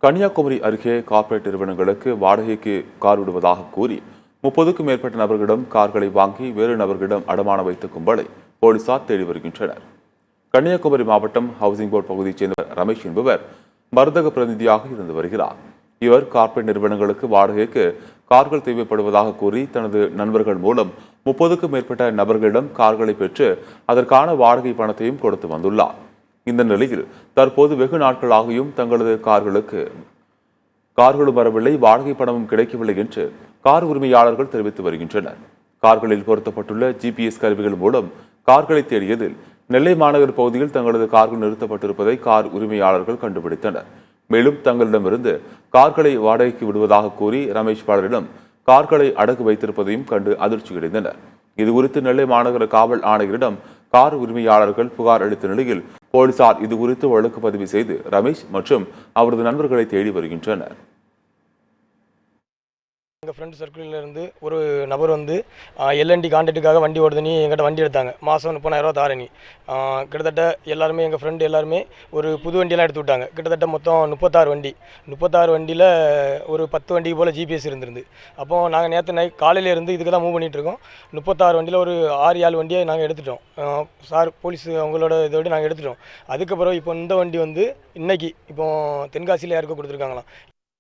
கன்னியாகுமரி அருகே கார்ப்பரேட் நிறுவனங்களுக்கு வாடகைக்கு கார் விடுவதாக கூறி 30க்கும் மேற்பட்ட நபர்களிடம் கார்களை வாங்கி வேறு நபர்களிடம் அடமானம் வைத்த கும்பலை போலீசார் தேடி வருகின்றனர். கன்னியாகுமரி மாவட்டம் ஹவுசிங் போர்டு பகுதியைச் சேர்ந்த ரமேஷ் என்பவர் மருந்தக பிரதிநிதியாக இருந்து வருகிறார். இவர் கார்ப்பரேட் நிறுவனங்களுக்கு வாடகைக்கு கார்கள் தேவைப்படுவதாக கூறி தனது நண்பர்கள் மூலம் 30க்கும் மேற்பட்ட நபர்களிடம் கார்களை பெற்று அதற்கான வாடகை பணத்தையும் கொடுத்து வந்துள்ளார். இந்த நிலையில் தற்போது வெகு நாட்களாகியும் தங்களது கார்களும் வரவில்லை, வாடகை பணமும் கிடைக்கவில்லை என்று கார் உரிமையாளர்கள் தெரிவித்து வருகின்றனர். கார்களில் பொருத்தப்பட்டுள்ள GPS கருவிகள் மூலம் கார்களை தேடியதில் நெல்லை மாநகர் பகுதியில் தங்களது கார்கள் நிறுத்தப்பட்டிருப்பதை கார் உரிமையாளர்கள் கண்டுபிடித்தனர். மேலும் தங்களிடமிருந்து கார்களை வாடகைக்கு விடுவதாக கூறி ரமேஷ் பலரிடம் கார்களை அடகு வைத்திருப்பதையும் கண்டு அதிர்ச்சியடைந்தனர். இதுகுறித்து நெல்லை மாநகர காவல் ஆணையரிடம் கார் உரிமையாளர்கள் புகார் அளித்த நிலையில் போலீசார் இதுகுறித்து வழக்கு பதிவு செய்து ரமேஷ் மற்றும் அவரது நண்பர்களை தேடி வருகின்றனர். எங்கள் ஃப்ரெண்ட் சர்க்கிளில் இருந்து ஒரு நபர் வந்து எல்என்டி கான்ட்ராக்டுக்காக வண்டி ஓடுதுன்னு எங்கிட்ட வண்டி எடுத்தாங்க. மாதம் 30,000 தாரணி. கிட்டத்தட்ட எல்லாருமே எங்கள் ஃப்ரெண்டு எல்லாருமே ஒரு புது வண்டியெல்லாம் எடுத்து விட்டாங்க. கிட்டத்தட்ட மொத்தம் 36 வண்டியில் ஒரு 10 வண்டிக்கு போல் GPS இருந்திருந்து. அப்போ நாங்கள் நேற்று காலையில் இருந்து இதுக்கு தான் மூவ் பண்ணிகிட்ருக்கோம். 36 வண்டியில் ஒரு 6-7 வண்டியை நாங்கள் எடுத்துட்டோம். சார் போலீஸ் அவங்களோட இதோடு நாங்கள் எடுத்துட்டோம். அதுக்கப்புறம் இப்போ இந்த வண்டி வந்து இன்னைக்கு இப்போ தென்காசியில் யாருக்கும் கொடுத்துருக்காங்களாம்.